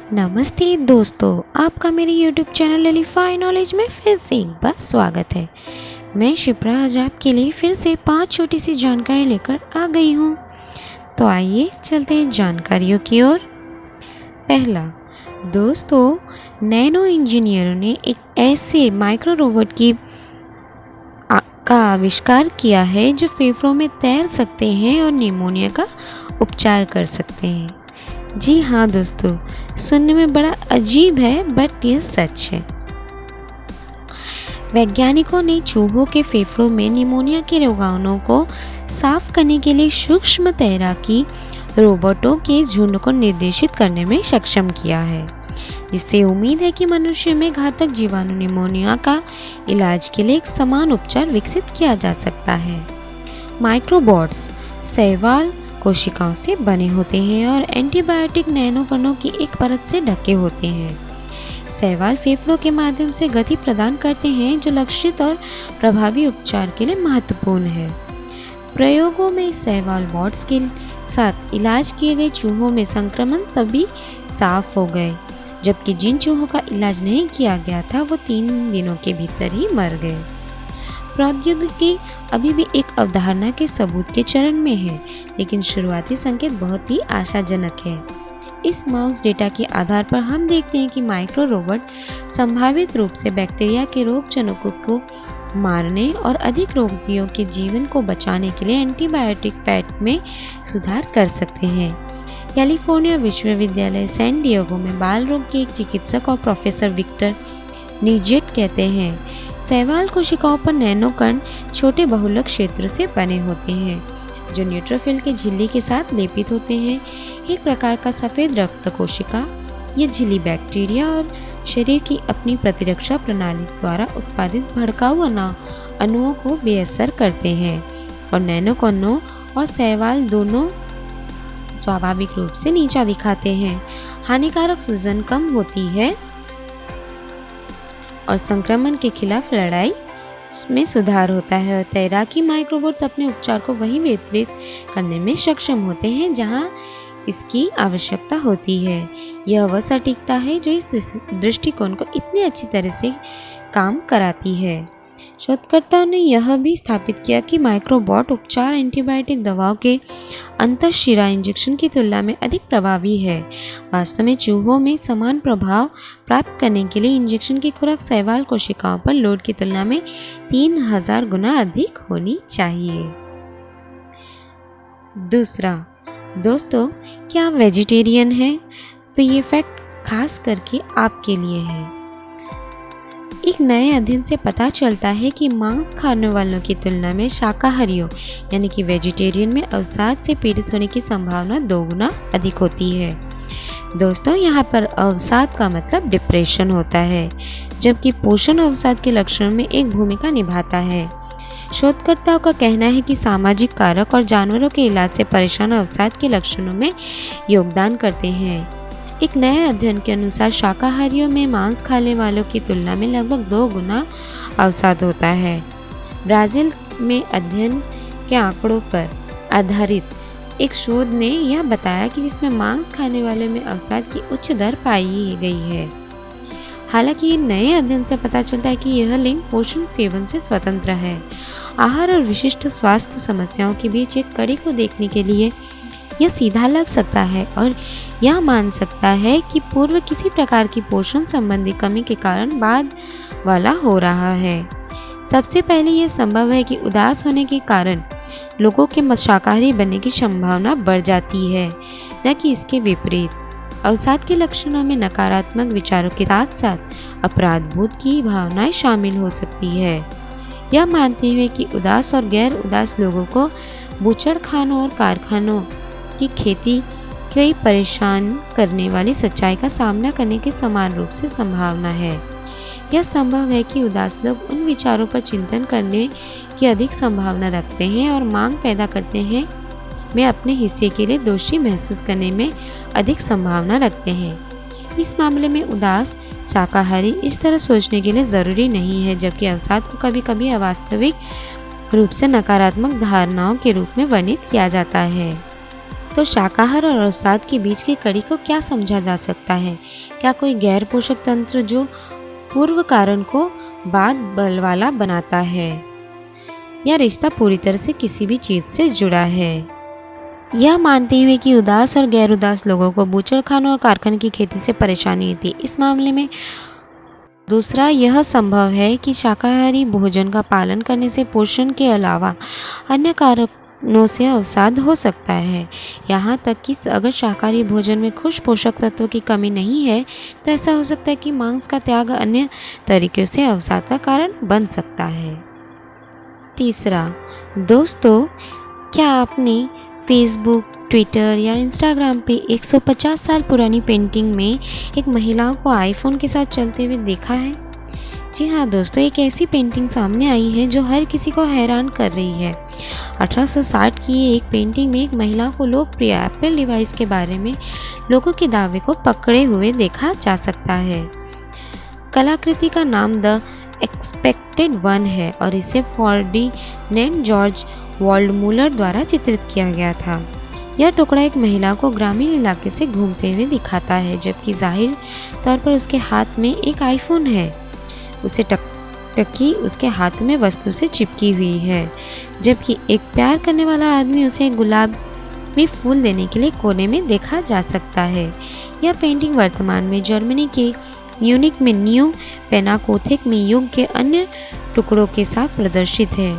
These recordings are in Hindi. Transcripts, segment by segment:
नमस्ते दोस्तों, आपका मेरे YouTube चैनल लिलीफाई नॉलेज में फिर से एक बार स्वागत है। मैं शिप्रा आज आपके लिए फिर से 5 छोटी सी जानकारी लेकर आ गई हूँ। तो आइए चलते हैं जानकारियों की ओर। पहला, दोस्तों, नैनो इंजीनियरों ने एक ऐसे माइक्रो रोबोट का आविष्कार किया है जो फेफड़ों में तैर सकते हैं और निमोनिया का उपचार कर सकते हैं। जी हाँ दोस्तों, सुनने में बड़ा अजीब है बट यह सच है। वैज्ञानिकों ने चूहों के फेफड़ों में निमोनिया के रोगाणुओं को साफ करने के लिए सूक्ष्म तैराकी रोबोटों के झुंड को निर्देशित करने में सक्षम किया है, जिससे उम्मीद है कि मनुष्य में घातक जीवाणु निमोनिया का इलाज के लिए एक समान उपचार विकसित किया जा सकता है। माइक्रोबॉट्स शैवाल कोशिकाओं से बने होते हैं और एंटीबायोटिक नैनोकणों की एक परत से ढके होते हैं। शैवाल फेफड़ों के माध्यम से गति प्रदान करते हैं, जो लक्षित और प्रभावी उपचार के लिए महत्वपूर्ण है। प्रयोगों में शैवाल बॉट्स के साथ इलाज किए गए चूहों में संक्रमण सभी साफ हो गए, जबकि जिन चूहों का इलाज नहीं किया गया था वो 3 दिनों के भीतर ही मर गए। प्रौद्योगिकी अभी भी एक अवधारणा के सबूत के चरण में है, लेकिन शुरुआती संकेत बहुत ही आशाजनक है। इस माउस डेटा के आधार पर हम देखते हैं कि माइक्रो रोबोट संभावित रूप से बैक्टीरिया के रोगजनकों को मारने और अधिक रोगियों के जीवन को बचाने के लिए एंटीबायोटिक पैट में सुधार कर सकते हैं। कैलिफोर्निया विश्वविद्यालय सैन डिएगो में बाल रोग के एक चिकित्सक और प्रोफेसर विक्टर निजेट कहते हैं, शैवाल कोशिकाओं पर नैनोकण छोटे बहुलक क्षेत्र से बने होते हैं, जो न्यूट्रोफिल के झिल्ली के साथ लेपित होते हैं। एक प्रकार का सफ़ेद रक्त कोशिका, ये झिल्ली बैक्टीरिया और शरीर की अपनी प्रतिरक्षा प्रणाली द्वारा उत्पादित भड़काऊ अणुओं को बेअसर करते हैं, और नैनोकणों और शैवाल दोनों स्वाभाविक रूप से नीचा दिखाते हैं। हानिकारक सूजन कम होती है और संक्रमण के खिलाफ लड़ाई में सुधार होता है, और तैराकी माइक्रोबॉट्स अपने उपचार को वहीं वितरित करने में सक्षम होते हैं जहां इसकी आवश्यकता होती है। यह वह सटीकता है जो इस दृष्टिकोण को इतनी अच्छी तरह से काम कराती है। शोधकर्ताओं ने यह भी स्थापित किया कि माइक्रोबॉट उपचार एंटीबायोटिक दवाओं के अंतःशिरा इंजेक्शन की तुलना में अधिक प्रभावी है। वास्तव में चूहों में समान प्रभाव प्राप्त करने के लिए इंजेक्शन की खुराक शैवाल कोशिकाओं पर लोड की तुलना में 3000 गुना अधिक होनी चाहिए। दूसरा, दोस्तों, क्या आप वेजिटेरियन हैं? तो ये फैक्ट खास करके आपके लिए है। एक नए अध्ययन से पता चलता है कि मांस खाने वालों की तुलना में शाकाहारियों यानी कि वेजिटेरियन में अवसाद से पीड़ित होने की संभावना 2 गुना अधिक होती है। दोस्तों, यहाँ पर अवसाद का मतलब डिप्रेशन होता है, जबकि पोषण अवसाद के लक्षणों में एक भूमिका निभाता है। शोधकर्ताओं का कहना है कि सामाजिक कारक और जानवरों के इलाज से परेशान अवसाद के लक्षणों में योगदान करते हैं। एक नए अध्ययन के अनुसार शाकाहारियों में मांस खाने वालों की तुलना में लगभग 2 गुना अवसाद होता है। ब्राज़ील में अध्ययन के आंकड़ों पर आधारित एक शोध ने यह बताया कि जिसमें मांस खाने वालों में अवसाद की उच्च दर पाई गई है। हालांकि नए अध्ययन से पता चलता है कि यह लिंग पोषण सेवन से स्वतंत्र है। आहार और विशिष्ट स्वास्थ्य समस्याओं के बीच एक कड़ी को देखने के लिए यह सीधा लग सकता है और यह मान सकता है कि पूर्व किसी प्रकार की पोषण संबंधी कमी के कारण बाद वाला हो रहा है। सबसे पहले यह संभव है कि उदास होने के कारण लोगों के शाकाहारी बनने की संभावना बढ़ जाती है, न कि इसके विपरीत। अवसाद के लक्षणों में नकारात्मक विचारों के साथ साथ अपराध बोध की भावनाएं शामिल हो सकती है। यह मानते हुए कि उदास और गैर उदास लोगों को बूचड़खानों और कारखानों की खेती कई परेशान करने वाली सच्चाई का सामना करने की समान रूप से संभावना है। यह संभव है कि उदास लोग उन विचारों पर चिंतन करने की अधिक संभावना रखते हैं और मांग पैदा करते हैं में अपने हिस्से के लिए दोषी महसूस करने में अधिक संभावना रखते हैं। इस मामले में उदास शाकाहारी इस तरह सोचने के लिए ज़रूरी नहीं है, जबकि अवसाद को कभी कभी अवास्तविक रूप से नकारात्मक धारणाओं के रूप में वर्णित किया जाता है। तो शाकाहार और अवसाद के बीच की कड़ी को क्या समझा जा सकता है? क्या कोई गैर पोषक तंत्र जो पूर्व कारण को बाद बल वाला बनाता है, या रिश्ता पूरी तरह से किसी भी चीज से जुड़ा है? यह मानते हुए कि उदास और गैर उदास लोगों को बूचड़खानों और कारखाने की खेती से परेशानी होती है, इस मामले में दूसरा यह संभव है कि शाकाहारी भोजन का पालन करने से पोषण के अलावा अन्य कारणों से अवसाद हो सकता है। यहाँ तक कि अगर शाकाहारी भोजन में कुछ पोषक तत्वों की कमी नहीं है तो ऐसा हो सकता है कि मांस का त्याग अन्य तरीकों से अवसाद का कारण बन सकता है। तीसरा, दोस्तों, क्या आपने फेसबुक, ट्विटर या इंस्टाग्राम पे 150 साल पुरानी पेंटिंग में एक महिला को आईफोन के साथ चलते हुए देखा है? जी हाँ दोस्तों, एक ऐसी पेंटिंग सामने आई है जो हर किसी को हैरान कर रही है। 1860 की एक पेंटिंग में एक महिला को लोकप्रिय एप्पल डिवाइस के बारे में लोगों के दावे को पकड़े हुए देखा जा सकता है। कलाकृति का नाम द एक्सपेक्टेड वन है और इसे फर्डिनेंड जॉर्ज वाल्डमूलर द्वारा चित्रित किया गया था। यह टुकड़ा एक महिला को ग्रामीण इलाके से घूमते हुए दिखाता है, जबकि जाहिर तौर पर उसके हाथ में एक आईफोन है। उसे टकी उसके हाथ में वस्तु से चिपकी हुई है, जबकि एक प्यार करने वाला आदमी उसे गुलाबी फूल देने के लिए कोने में देखा जा सकता है। यह पेंटिंग वर्तमान में जर्मनी के म्यूनिक में न्यू पेनाकोथिक में युग के अन्य टुकड़ों के साथ प्रदर्शित है।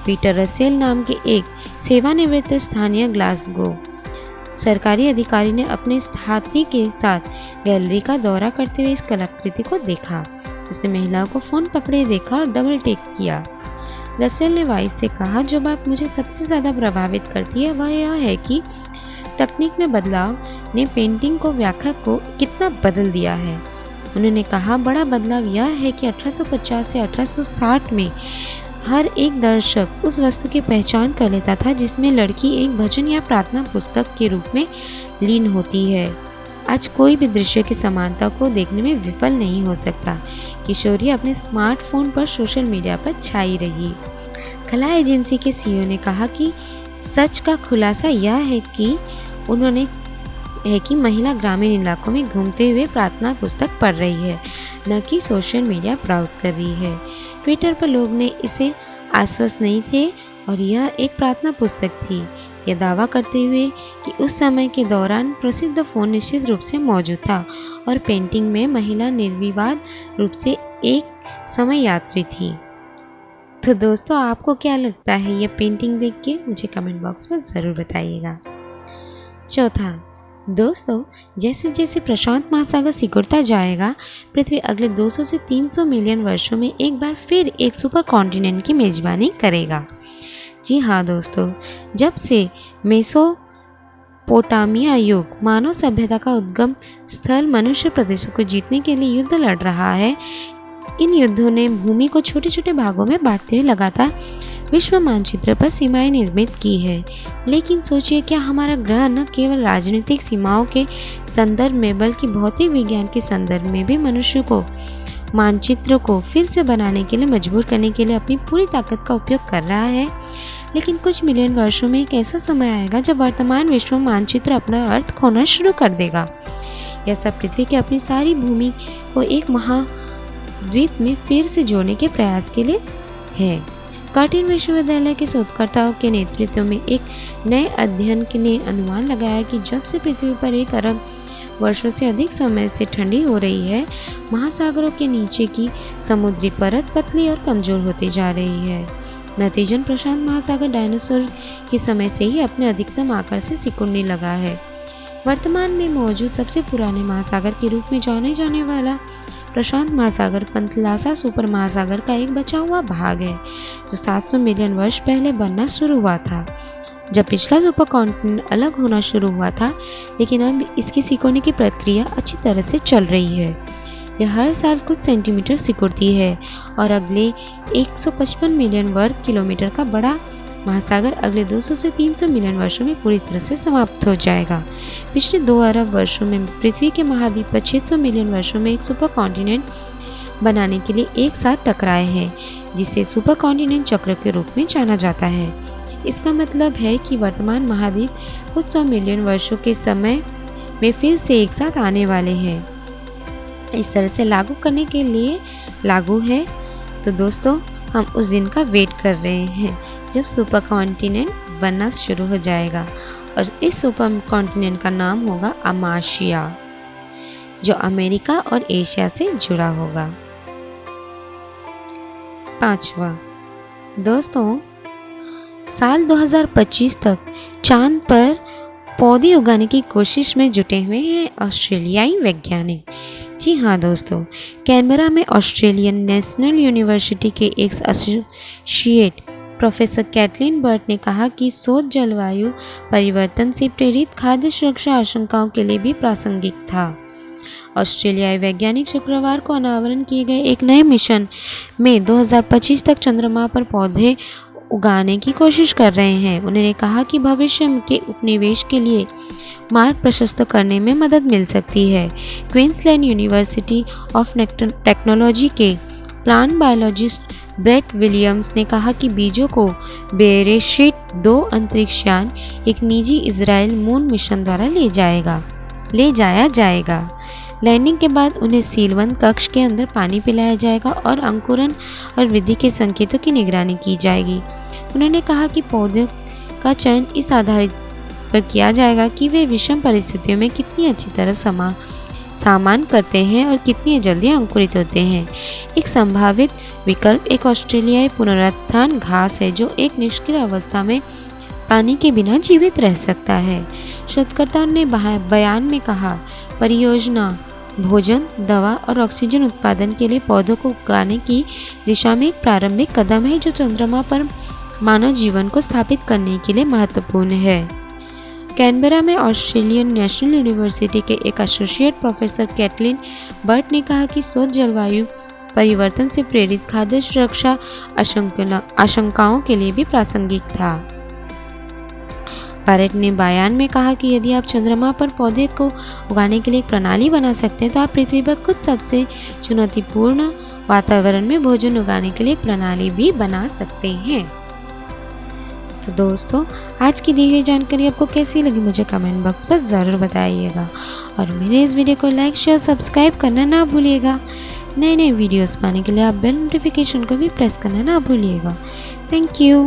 पीटर रसेल नाम के एक सेवानिवृत्त स्थानीय ग्लासगो सरकारी अधिकारी ने अपने साथी के साथ गैलरी का दौरा करते हुए इस कलाकृति को देखा। उसने महिलाओं को फोन पकड़े देखा और डबल टेक किया। रसेल ने वाइस से कहा, जो बात मुझे सबसे ज़्यादा प्रभावित करती है वह यह है कि तकनीक में बदलाव ने पेंटिंग को व्याख्या को कितना बदल दिया है। उन्होंने कहा, बड़ा बदलाव यह है कि 1850 से 1860 में हर एक दर्शक उस वस्तु की पहचान कर लेता था जिसमें लड़की एक भजन या प्रार्थना पुस्तक के रूप में लीन होती है। आज कोई भी दृश्य की समानता को देखने में विफल नहीं हो सकता। किशोरी अपने स्मार्टफोन पर सोशल मीडिया पर छाई रही। कला एजेंसी के सीईओ ने कहा कि सच का खुलासा यह है कि महिला ग्रामीण इलाकों में घूमते हुए प्रार्थना पुस्तक पढ़ रही है, न कि सोशल मीडिया ब्राउज कर रही है। ट्विटर पर लोग ने इसे आश्वस्त नहीं थे और यह एक प्रार्थना पुस्तक थी, यह दावा करते हुए कि उस समय के दौरान प्रसिद्ध फोन निश्चित रूप से मौजूद था और पेंटिंग में महिला निर्विवाद रूप से एक समय यात्री थी। तो दोस्तों, आपको क्या लगता है यह पेंटिंग देख के? मुझे कमेंट बॉक्स में ज़रूर बताइएगा। चौथा, दोस्तों, जैसे जैसे प्रशांत महासागर सिकुड़ता जाएगा, पृथ्वी अगले 200 से 300 मिलियन वर्षों में एक बार फिर एक सुपर कॉन्टिनेंट की मेजबानी करेगा। जी हाँ दोस्तों, जब से मेसोपोटामिया युग मानव सभ्यता का उद्गम स्थल मनुष्य प्रदेशों को जीतने के लिए युद्ध लड़ रहा है, इन युद्धों ने भूमि को छोटे छोटे भागों में बांटते हुए लगातार विश्व मानचित्र पर सीमाएं निर्मित की है। लेकिन सोचिए, क्या हमारा ग्रह न केवल राजनीतिक सीमाओं के संदर्भ में बल्कि भौतिक विज्ञान के संदर्भ में भी मनुष्य को मानचित्र को फिर से बनाने के लिए मजबूर करने के लिए अपनी पूरी ताकत का उपयोग कर रहा है? लेकिन कुछ मिलियन वर्षों में एक ऐसा समय आएगा जब वर्तमान विश्व मानचित्र अपना अर्थ खोना शुरू कर देगा। यह सब पृथ्वी की अपनी सारी भूमि को एक महाद्वीप में फिर से जोड़ने के प्रयास के लिए है। कर्टिन विश्वविद्यालय के शोधकर्ताओं के नेतृत्व में एक नए अध्ययन ने अनुमान लगाया कि जब से पृथ्वी पर 1 अरब वर्षों से अधिक समय से ठंडी हो रही है, महासागरों के नीचे की समुद्री परत पतली और कमजोर होती जा रही है। नतीजन प्रशांत महासागर डायनासोर के समय से ही अपने अधिकतम आकार से सिकुड़ने लगा है। वर्तमान में मौजूद सबसे पुराने महासागर के रूप में जाने जाने वाला प्रशांत महासागर पंथलासा सुपर महासागर का एक बचा हुआ भाग है, जो 700 मिलियन वर्ष पहले बनना शुरू हुआ था, जब पिछला सुपर कॉन्टिनेंट अलग होना शुरू हुआ था। लेकिन अब इसकी सिकुड़ने की प्रक्रिया अच्छी तरह से चल रही है। यह हर साल कुछ सेंटीमीटर सिकुड़ती है और अगले 155 मिलियन वर्ग किलोमीटर का बड़ा महासागर अगले 200 से 300 मिलियन वर्षों में पूरी तरह से समाप्त हो जाएगा। पिछले 2 अरब वर्षों में पृथ्वी के महाद्वीप पर 600 मिलियन वर्षों में एक सुपर कॉन्टिनेंट बनाने के लिए एक साथ टकराए हैं, जिसे सुपर कॉन्टिनेंट चक्र के रूप में जाना जाता है। इसका मतलब है कि वर्तमान महाद्वीप कुछ 100 मिलियन वर्षों के समय में फिर से एक साथ आने वाले हैं। इस तरह से लागू करने के लिए लागू है। तो दोस्तों, हम उस दिन का वेट कर रहे हैं जब सुपर कॉन्टिनेंट बनना शुरू हो जाएगा, और इस सुपर कॉन्टिनेंट का नाम होगा अमाशिया, जो अमेरिका और एशिया से जुड़ा होगा। 5वां, दोस्तों, साल 2025 तक चांद पर पौधे उगाने की कोशिश में जुटे हुए हैं ऑस्ट्रेलियाई वैज्ञानिक। जी हाँ दोस्तों, कैनबरा में ऑस्ट्रेलियन नेशनल यूनिवर्सिटी के एक एसोसिएट प्रोफेसर कैटलिन बर्ट ने कहा कि शोध जलवायु परिवर्तन से प्रेरित खाद्य सुरक्षा आशंकाओं के लिए भी प्रासंगिक था। ऑस्ट्रेलियाई वैज्ञानिक शुक्रवार को अनावरण किए गए एक नए मिशन में 2025 तक चंद्रमा पर पौधे उगाने की कोशिश कर रहे हैं। उन्होंने कहा कि भविष्य के उपनिवेश के लिए मार्ग प्रशस्त करने में मदद मिल सकती है। क्वींसलैंड यूनिवर्सिटी ऑफ टेक्नोलॉजी के प्लांट बायोलॉजिस्ट ब्रेट विलियम्स ने कहा कि बीजों को बेरेशिट 2 अंतरिक्ष यान एक निजी इजराइल मून मिशन द्वारा ले जाया जाएगा। लैंडिंग के बाद उन्हें सीलबंद कक्ष के अंदर पानी पिलाया जाएगा और अंकुरन और वृद्धि के संकेतों की निगरानी की जाएगी। उन्होंने कहा कि पौधों का चयन इस आधार पर किया जाएगा कि वे विषम परिस्थितियों में कितनी अच्छी तरह सामना करते हैं और कितनी जल्दी अंकुरित होते हैं। एक संभावित विकल्प एक ऑस्ट्रेलियाई पुनरुत्थान घास है जो एक निष्क्रिय अवस्था में पानी के बिना जीवित रह सकता है। शोधकर्ताओं ने बयान में कहा, परियोजना भोजन, दवा और ऑक्सीजन उत्पादन के लिए पौधों को उगाने की दिशा में एक प्रारंभिक कदम है जो चंद्रमा पर मानव जीवन को स्थापित करने के लिए महत्वपूर्ण है। कैनबरा में ऑस्ट्रेलियन नेशनल यूनिवर्सिटी के एक एसोसिएट प्रोफेसर कैटलिन बर्ट ने कहा कि शोध जलवायु परिवर्तन से प्रेरित खाद्य सुरक्षा आशंकाओं के लिए भी प्रासंगिक था। बर्ट ने बयान में कहा कि यदि आप चंद्रमा पर पौधे को उगाने के लिए एक प्रणाली बना सकते हैं तो आप पृथ्वी पर कुछ सबसे चुनौतीपूर्ण वातावरण में भोजन उगाने के लिए एक प्रणाली भी बना सकते हैं। तो दोस्तों, आज की दी हुई जानकारी आपको कैसी लगी मुझे कमेंट बॉक्स पर ज़रूर बताइएगा, और मेरे इस वीडियो को लाइक शेयर सब्सक्राइब करना ना भूलिएगा। नए नए वीडियोस पाने के लिए आप बेल नोटिफिकेशन को भी प्रेस करना ना भूलिएगा। Thank you.